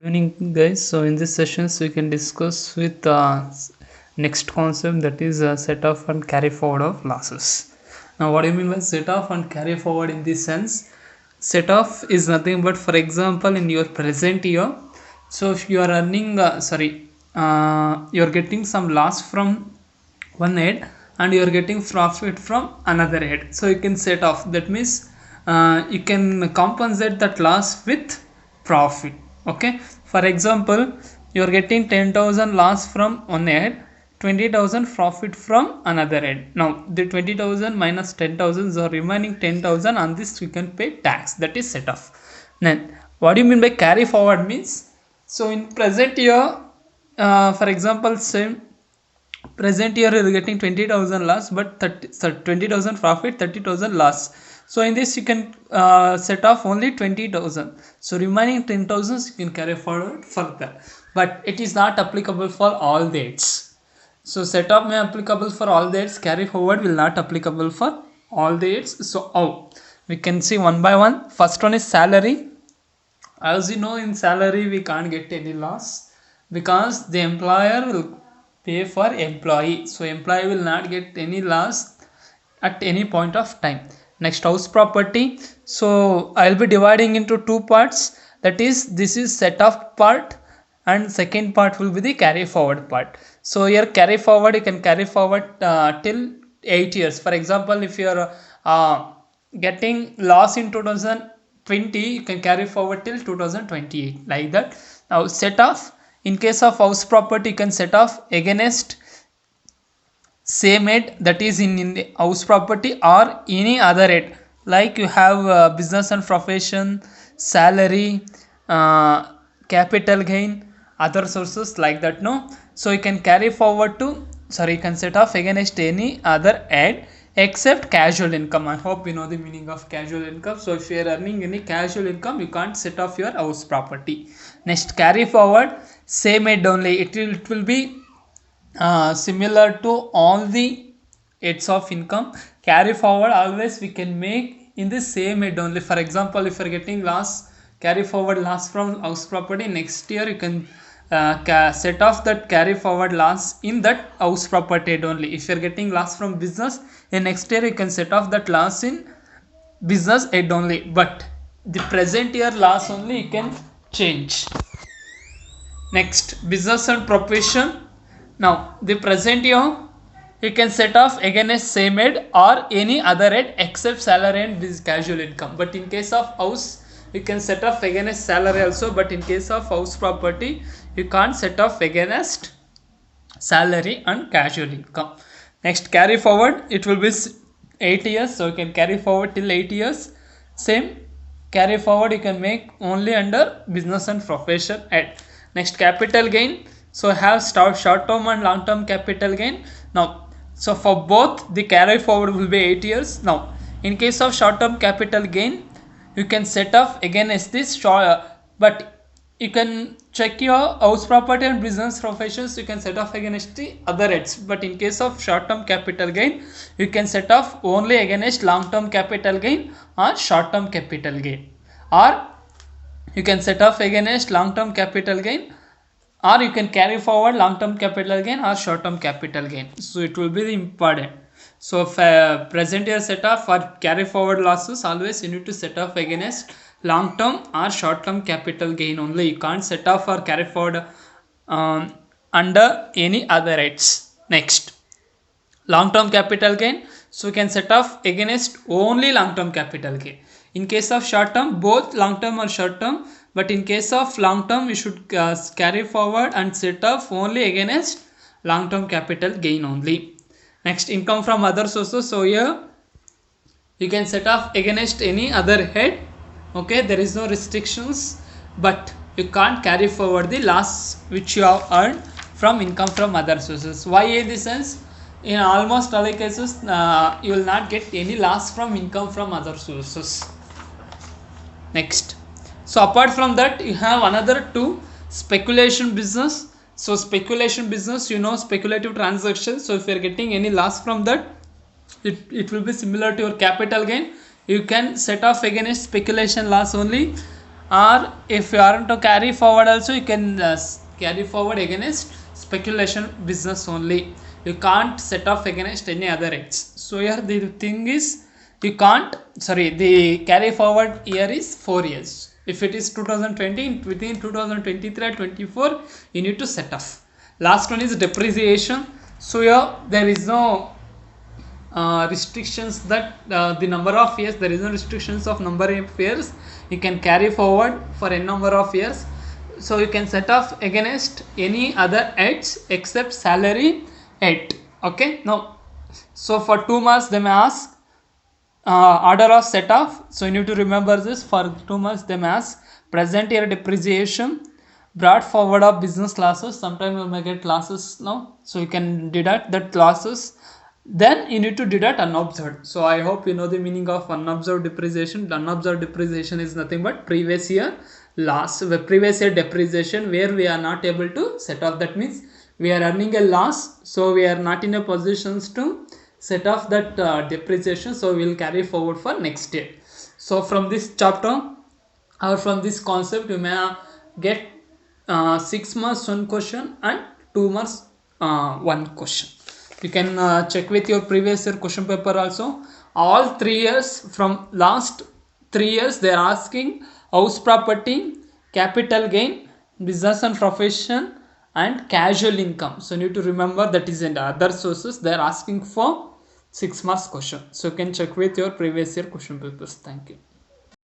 Good evening, guys. So in this sessions, we can discuss with next concept, that is set off and carry forward of losses. Now, what do you mean by set off and carry forward in this sense? Set off is nothing but, for example, in your present year. So if you are earning, you are getting some loss from one head and you are getting profit from another head. So you can set off. That means you can compensate that loss with profit. Okay, for example, you are getting 10,000 loss from one head, 20,000 profit from another head. Now the 20,000 minus 10,000, so remaining 10,000, on this you can pay tax. That is set off. Then what do you mean by carry forward means? So in present year, for example, same present year you are getting 20,000 loss, but 20,000 profit, 30,000 loss. So in this you can set off only 20,000. So remaining 10,000 you can carry forward further, but it is not applicable for all dates. So set off may applicable for all dates, carry forward will not applicable for all dates. So we can see one by one. First one is salary. As you know, in salary we can't get any loss because the employer will pay for employee, so employee will not get any loss at any point of time. Next, house property. So I'll be dividing into two parts, that is, this is set off part and second part will be the carry forward part. So here carry forward, you can carry forward till 8 years. For example, if you are getting loss in 2020, you can carry forward till 2028, like that. Now set off, in case of house property, you can set off against same head, that is in the house property, or any other head, like you have business and profession, salary, capital gain, other sources, like that. No, so you can carry forward to, sorry, you can set off against any other head except casual income. I hope you know the meaning of casual income. So if you are earning any casual income, you can't set off your house property. Next, carry forward, same head only. It will be similar to all the heads of income. Carry forward always we can make in the same head only. For example, if you are getting loss, carry forward loss from house property, next year you can set off that carry forward loss in that house property head only. If you are getting loss from business, in next year you can set off that loss in business head only, but the present year loss only you can change. Next, business and profession. Now the present year you can set off against same head or any other head except salary and this casual income. But in case of house, you can set off against salary also, but in case of house property you can't set off against salary and casual income. Next, carry forward, it will be 8 years, so you can carry forward till 8 years. Same carry forward you can make only under business and profession head. Next, capital gain. So have short term and long term capital gain. Now, so for both the carry forward will be 8 years. Now in case of short term capital gain, you can set off against this short, but you can check your house property and business professions, you can set off against the other heads. But in case of short term capital gain, you can set off only against long term capital gain or short term capital gain, or you can set off against long term capital gain, or you can carry forward long term capital gain or short term capital gain. So it will be the important. So present year set off for carry forward losses, always you need to set off against long term or short term capital gain only. You can't set off or carry forward under any other rates. Next, long term capital gain. So you can set off against only long term capital gain. In case of short term, both long term or short term, but in case of long term you should carry forward and set off only against long term capital gain only. Next, income from other sources. So here you can set off against any other head. Okay, there is no restrictions, but you can't carry forward the loss which you have earned from income from other sources. Why in this sense? In almost all cases you will not get any loss from income from other sources. Next, so apart from that, you have another two, speculation business. So speculation business, you know, speculative transactions. So if you are getting any loss from that, it will be similar to your capital gain. You can set off against speculation loss only, or if you are to carry forward also, you can carry forward against speculation business only. You can't set off against any other rates. So here the thing is, you can't, sorry, the carry forward year is 4 years. If it is 2020, within 2023 and 24 you need to set off. Last one is depreciation. So here there is no restrictions that the number of years, there is no restrictions of number of years. You can carry forward for a number of years. So you can set off against any other aids except salary aid. Okay, now so for 2 months they may ask order of set off. So you need to remember this. For 2 months they may ask present year depreciation, brought forward of business losses. Sometimes you may get losses now, so you can deduct that losses. Then you need to deduct unobserved. So I hope you know the meaning of unobserved depreciation. Unobserved depreciation is nothing but previous year loss, previous year depreciation where we are not able to set off. That means we are earning a loss, so we are not in a positions to set off that depreciation, so we will carry forward for next year. So from this chapter or from this concept, you may get 6 marks one question and 2 marks one question. You can check with your previous year question paper also. All 3 years, from last 3 years, they are asking house property, capital gain, business and profession, and casual income. So you need to remember that is in the other sources. They are asking for 6 marks question. So you can check with your previous year question papers. Thank you.